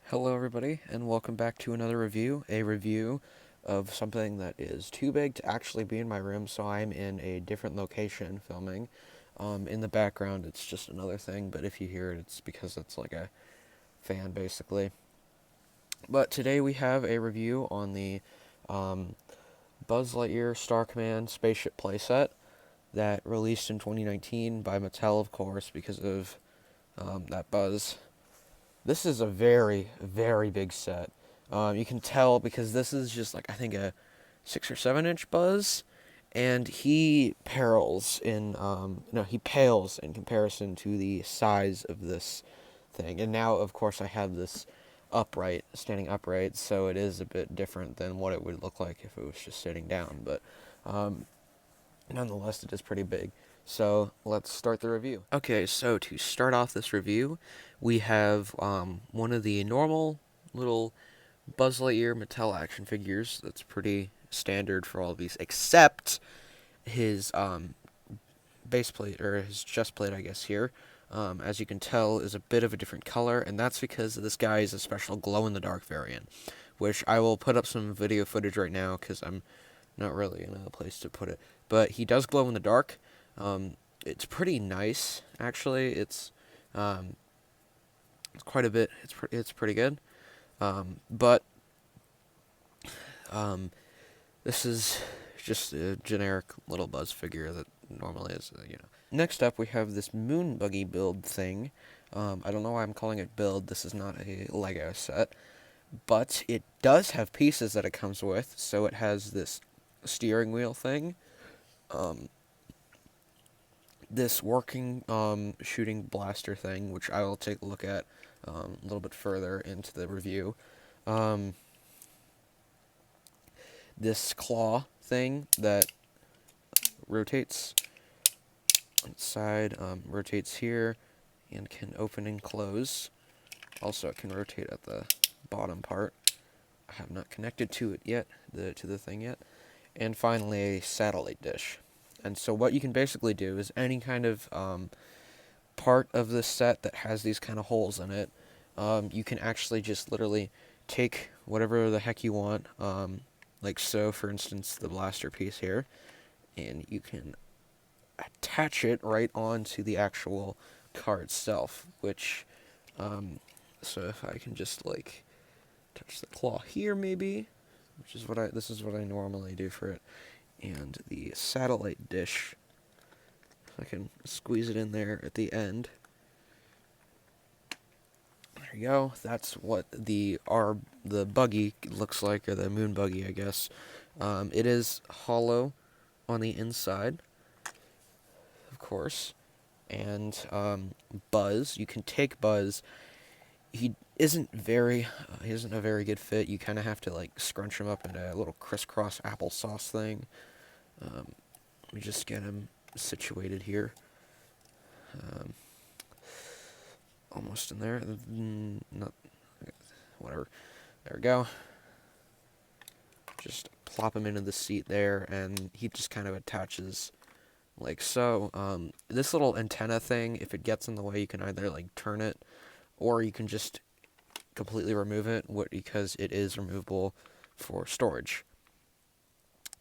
Hello everybody, and welcome back to another review, a review of something that is too big to actually be in my room, so I'm in a different location filming. In the background, it's just another thing, but if you hear it, it's because it's like a fan, basically. But today we have a review on the um, Buzz Lightyear Star Command Spaceship playset that released in 2019 by Mattel, of course, because of that Buzz. This is a very, very big set. You can tell because this is just like I think a 6 or 7 inch Buzz, and he pales in comparison to the size of this thing. And now, of course, I have this standing upright, so it is a bit different than what it would look like if it was just sitting down. But um, nonetheless, it is pretty big. So let's start the review. Okay, so to start off this review, we have one of the normal little Buzz Lightyear Mattel action figures. That's pretty standard for all of these, except his base plate, or his chest plate, I guess, here. As you can tell, is a bit of a different color, and that's because this guy is a special glow-in-the-dark variant, which I will put up some video footage right now, because I'm not really in a place to put it. But he does glow in the dark. It's pretty nice, actually. It's quite a bit. It's pretty good. But this is just a generic little Buzz figure that normally is. Next up, we have this Moon Buggy build thing. I don't know why I'm calling it build. This is not a Lego set, but it does have pieces that it comes with. So it has this steering wheel thing, this working shooting blaster thing, which I will take a look at a little bit further into the review. Um, this claw thing that rotates on its side, rotates here, and can open and close. Also, it can rotate at the bottom part. I have not connected to it yet, to the thing yet. And finally, a satellite dish. And so what you can basically do is any kind of part of this set that has these kind of holes in it, you can actually just literally take whatever the heck you want, like so, for instance, the blaster piece here, and you can attach it right onto the actual car itself, which, so if I can just, like, touch the claw here, maybe, this is what I normally do for it, and the satellite dish, I can squeeze it in there at the end. There you go. That's what the buggy looks like, or the moon buggy, I guess. It is hollow on the inside, of course, and Buzz. You can take Buzz. He isn't a very good fit. You kind of have to like scrunch him up in a little crisscross applesauce thing. Let me just get him situated here. Almost in there. Not whatever. There we go. Just plop him into the seat there, and he just kind of attaches like so. This little antenna thing, if it gets in the way, you can either like turn it, or you can just completely remove it, because it is removable for storage.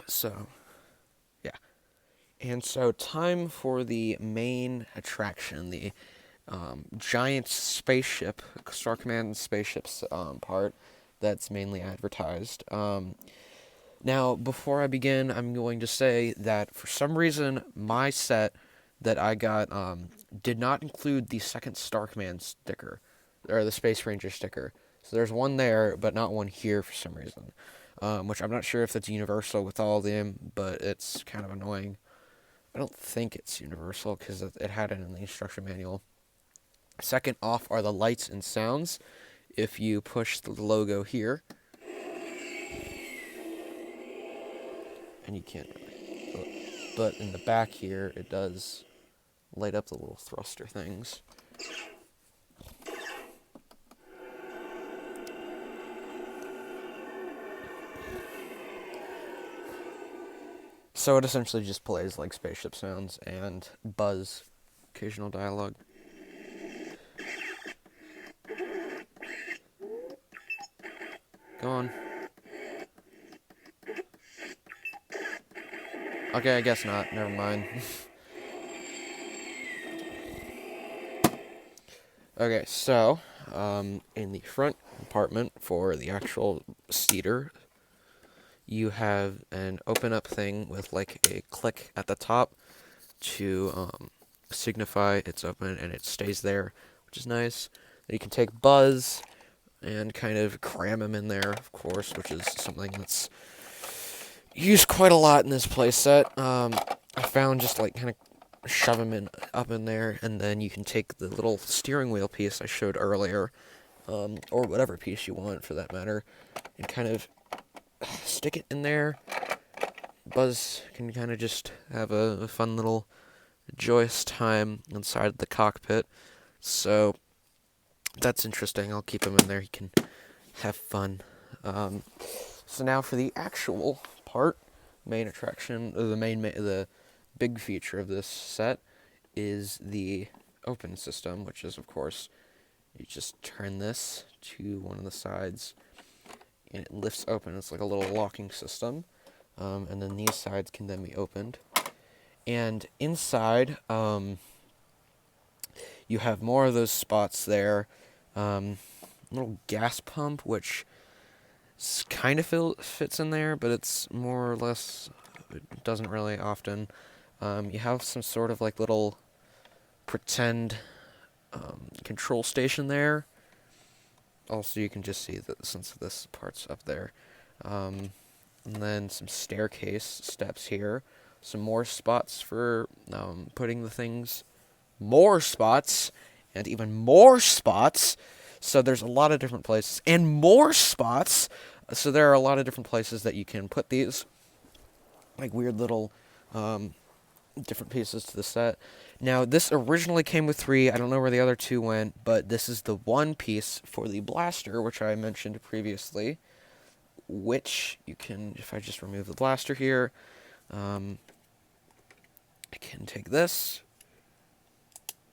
So, yeah. And so, time for the main attraction, the giant spaceship, Star Command spaceships part that's mainly advertised. Now, before I begin, I'm going to say that for some reason, my set that I got did not include the second Star Command sticker, or the Space Ranger sticker. So there's one there, but not one here for some reason. Which I'm not sure if that's universal with all of them, but it's kind of annoying. I don't think it's universal because it had it in the instruction manual. Second off are the lights and sounds. If you push the logo here, and you can't really, but in the back here, it does light up the little thruster things. So it essentially just plays like spaceship sounds and Buzz, occasional dialogue. Go on. Okay, I guess not. Never mind. Okay, so, in the front compartment for the actual seater, you have an open up thing with like a click at the top to signify it's open and it stays there, which is nice. And you can take Buzz and kind of cram him in there, of course, which is something that's used quite a lot in this playset. I found just like kind of shove him up in there, and then you can take the little steering wheel piece I showed earlier, or whatever piece you want for that matter, and kind of stick it in there. Buzz can kind of just have a fun little joyous time inside the cockpit. So that's interesting. I'll keep him in there. He can have fun. So now for the actual part, main attraction, the big feature of this set is the open system, which is, of course, you just turn this to one of the sides, and it lifts open. It's like a little locking system, and then these sides can then be opened. And inside, you have more of those spots there. Little gas pump, which kind of fits in there, but it's more or less, it doesn't really often. You have some sort of like little pretend control station there. Also, you can just see that since this part's up there. And then some staircase steps here. Some more spots for putting the things. More spots. And even more spots. So there's a lot of different places. And more spots. So there are a lot of different places that you can put these. Like weird little different pieces to the set. Now, this originally came with 3. I don't know where the other 2 went. But this is the one piece for the blaster, which I mentioned previously. Which you can, if I just remove the blaster here, I can take this,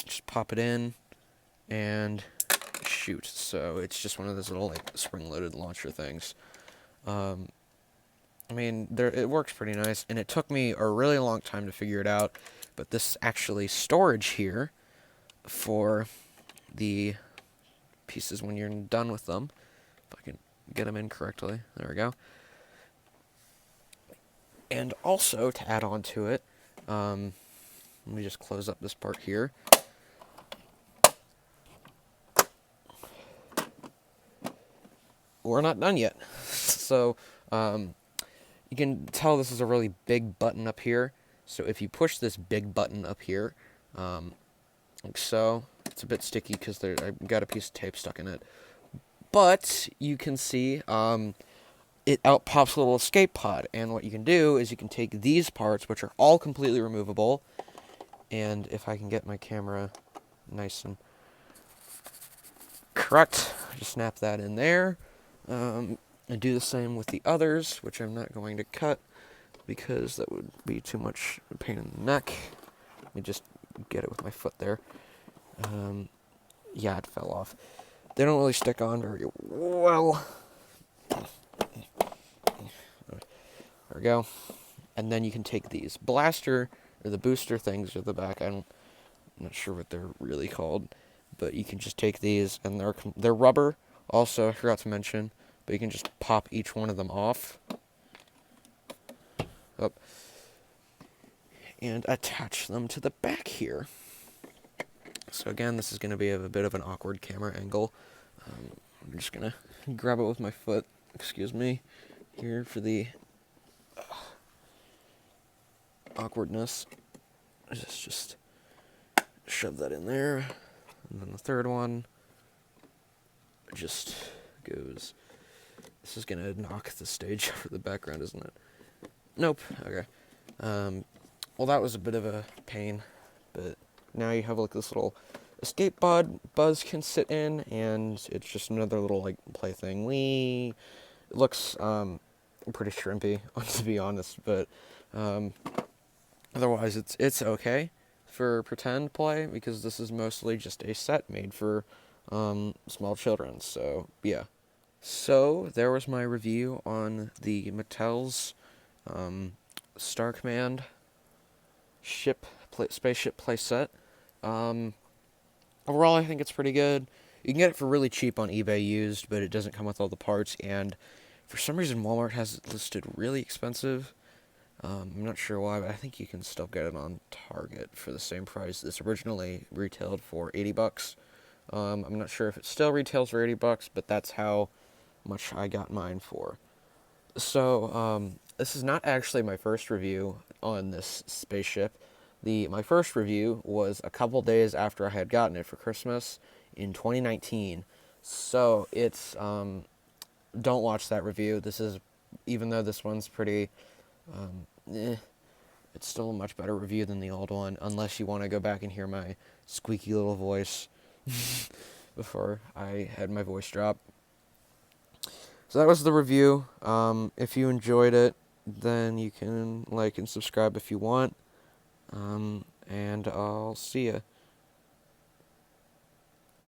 just pop it in, and shoot. So it's just one of those little like spring-loaded launcher things. I mean, it works pretty nice, and it took me a really long time to figure it out, but this is actually storage here for the pieces when you're done with them. If I can get them in correctly. There we go. And also, to add on to it, let me just close up this part here. We're not done yet. So, you can tell this is a really big button up here. So if you push this big button up here, like so, it's a bit sticky because I've got a piece of tape stuck in it. But you can see it out pops a little escape pod, and what you can do is you can take these parts, which are all completely removable, and if I can get my camera nice and correct, just snap that in there, and do the same with the others, which I'm not going to cut because that would be too much pain in the neck. Let me just get it with my foot there. Yeah, it fell off. They don't really stick on very well. There we go. And then you can take these blaster, or the booster things at the back. I'm not sure what they're really called. But you can just take these, and they're rubber. Also, I forgot to mention, but you can just pop each one of them off. Oh. And attach them to the back here. So again, this is going to be a bit of an awkward camera angle. I'm just going to grab it with my foot, excuse me, here for the awkwardness. Just shove that in there. And then the third one just goes. This is going to knock the stage over the background, isn't it? Nope. Okay. Well, that was a bit of a pain, but now you have like this little escape pod Buzz can sit in, and it's just another little like plaything. It looks pretty shrimpy, to be honest, but otherwise it's okay for pretend play because this is mostly just a set made for small children. So yeah. So there was my review on the Mattel's Star Command spaceship playset. Um, Overall, I think it's pretty good. You can get it for really cheap on eBay used, but it doesn't come with all the parts. And for some reason, Walmart has it listed really expensive. I'm not sure why, but I think you can still get it on Target for the same price. This originally retailed for $80. I'm not sure if it still retails for $80, but that's how much I got mine for. So, this is not actually my first review on this spaceship. My first review was a couple days after I had gotten it for Christmas in 2019. So it's don't watch that review. This is, even though this one's pretty, um, eh, it's still a much better review than the old one, unless you want to go back and hear my squeaky little voice before I had my voice drop. So that was the review. If you enjoyed it, then you can like and subscribe if you want. And I'll see ya.